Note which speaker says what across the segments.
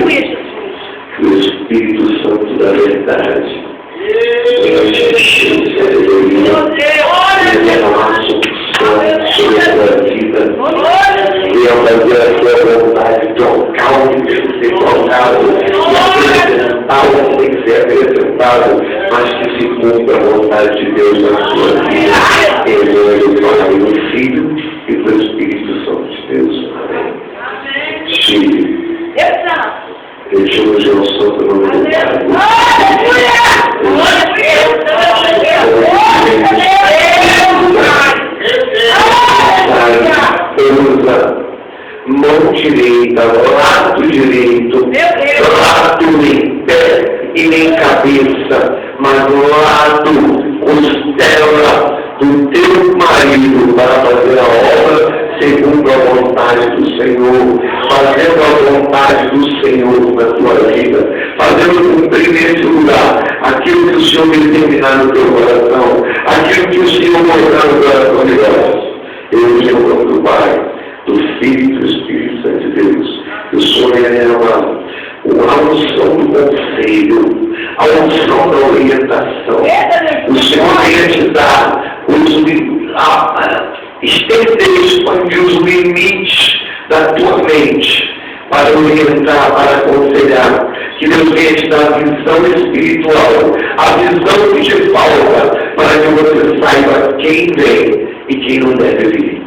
Speaker 1: que o Espírito Santo da verdade venha encher o sabedoria e derramar sobre a sua vida e ao fazer a sua vontade, trocar o que tem que ser trocado e apresentar o que tem que ser apresentado, mas que se cumpra a vontade de Deus na sua vida, em nome do Pai, do Filho e do Espírito Santo de Deus. Amém. Chile. Deixamos o santo nome do Pai. Mão direita, lado direito, lado nem pé e nem cabeça, mas lado, costela do teu marido para fazer a obra segundo a vontade do Senhor, fazendo a vontade do Senhor na tua vida, fazendo cumprir nesse lugar aquilo que o Senhor determinar no teu coração, aquilo que o Senhor mostrar no coração de nós. Eu, em nome do Pai, do Filho e do Espírito Santo de Deus, eu sou a unção do conselho, a unção da orientação. O Senhor venha te dar estender, expandir os limites da tua mente para orientar, para aconselhar. Que Deus venha te dar a visão espiritual, a visão que te falta, para que você saiba quem vem e quem não deve vir.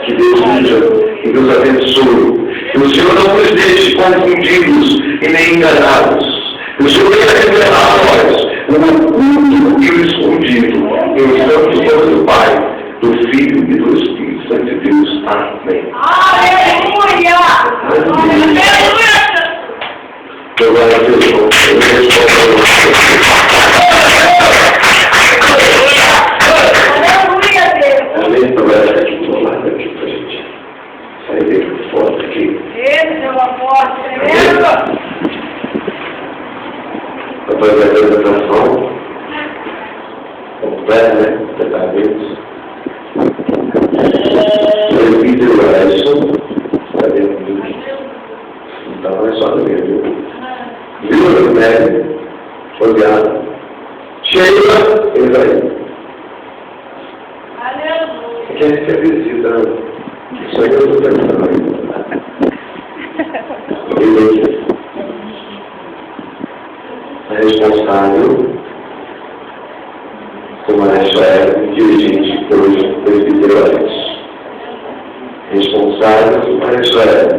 Speaker 1: Que Deus usa e nos abençoe. Que o Senhor não nos deixe confundidos e nem enganados. Que o Senhor venha revelar a nós o oculto e o escondido. Em o santo nome do Pai, do Filho e do Espírito Santo de Deus. Amém.
Speaker 2: Aleluia! Aleluia!
Speaker 1: Glória a Deus. Amém. Agora está aqui do lado aqui pra gente. Sai bem forte aqui.
Speaker 2: Esse é uma porta tremenda.
Speaker 1: Depois da apresentação completa, né? Detalhes. Presbítero Edson, está dentro do que? Então não é só do meu, viu? Viu, né? Obrigado. Sheila, Israel. Quem é que é visita? Isso aí eu estou pensando aí. A responsável, como a Israel, dirigente hoje, presbiterais. Responsável, como a Israel,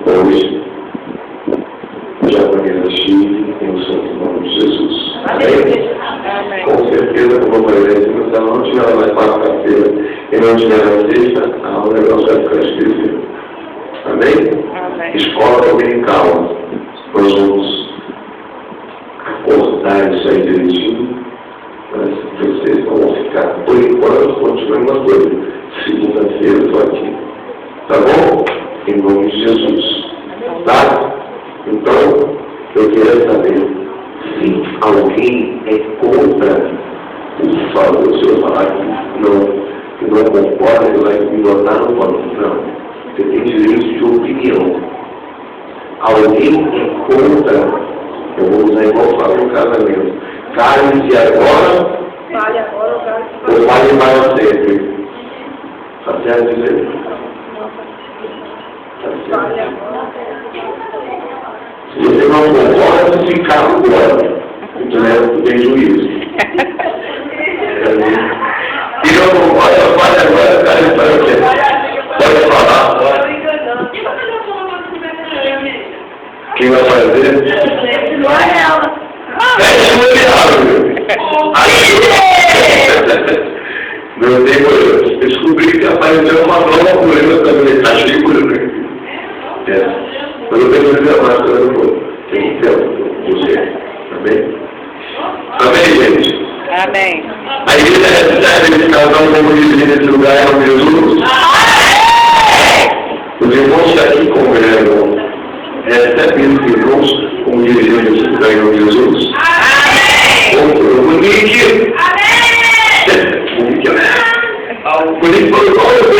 Speaker 1: hoje, japonesa Chile, em o santo nome de Jesus. Amém?
Speaker 2: Amém.
Speaker 1: Com certeza, como eu falei, se ela não tiver mais quarta-feira e não tiver na sexta, o negócio vai ficar esquecido. Amém?
Speaker 2: Amém.
Speaker 1: Escola dominical. Nós vamos acordar isso aí direitinho, mas vocês não vão ficar, por enquanto, continuando uma coisa. Segunda-feira eu estou aqui. Tá bom? Em nome de Jesus. Tá? Então, eu queria saber se alguém é contra o fato do Senhor falar que não concorda, ele vai ignorar, não pode. Não. Você tem direito de opinião. Alguém é contra, eu vou usar igual fala no casamento, cale-se agora,
Speaker 2: Fale agora,
Speaker 1: ou fale para sempre. Está certo dizer? Está
Speaker 2: fale
Speaker 1: certo.
Speaker 2: agora.
Speaker 1: Se você não concorda, se cala agora. Tu tem juízo. E não concorda, fale agora, cale para sempre. Pode falar. Quem vai fazer?
Speaker 2: Não é ela.
Speaker 1: Meu tempo, eu descobri que apareceu uma nova coisa também, está cheio de coisa. Mas eu tenho que dizer mais coisa do povo. Tem tempo, você. Amém? Amém, gente?
Speaker 2: Amém.
Speaker 1: A igreja recebe esse casal como dizer nesse lugar, em nome de Jesus. Os irmãos que aqui congregam recebem os irmãos como dirigentes nesse lugar, em nome de Jesus. O Monique. O Monique falou, olha o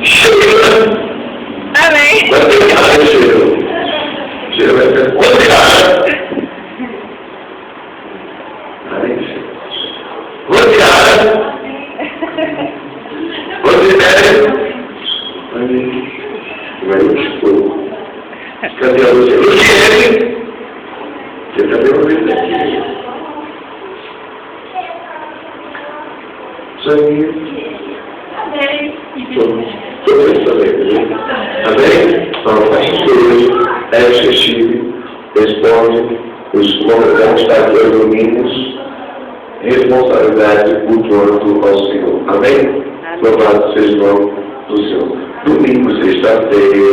Speaker 1: Sheila.
Speaker 2: Amém.
Speaker 1: Vai ter cara, cheiro. Cheiro vai ser outra cara. Outra cara. Outra ideia. Cadê a Luciane? Luciane! Você também vai ver aqui. Sangue.
Speaker 2: Amém.
Speaker 1: Tudo isso também. Amém? Então, feche os olhos, é excessivo, responde, os congregantes estar aqui aos domingos, responsabilidade cultuando ao Senhor. Amém? Louvado seja o nome do Senhor. Domingo, sexta-feira.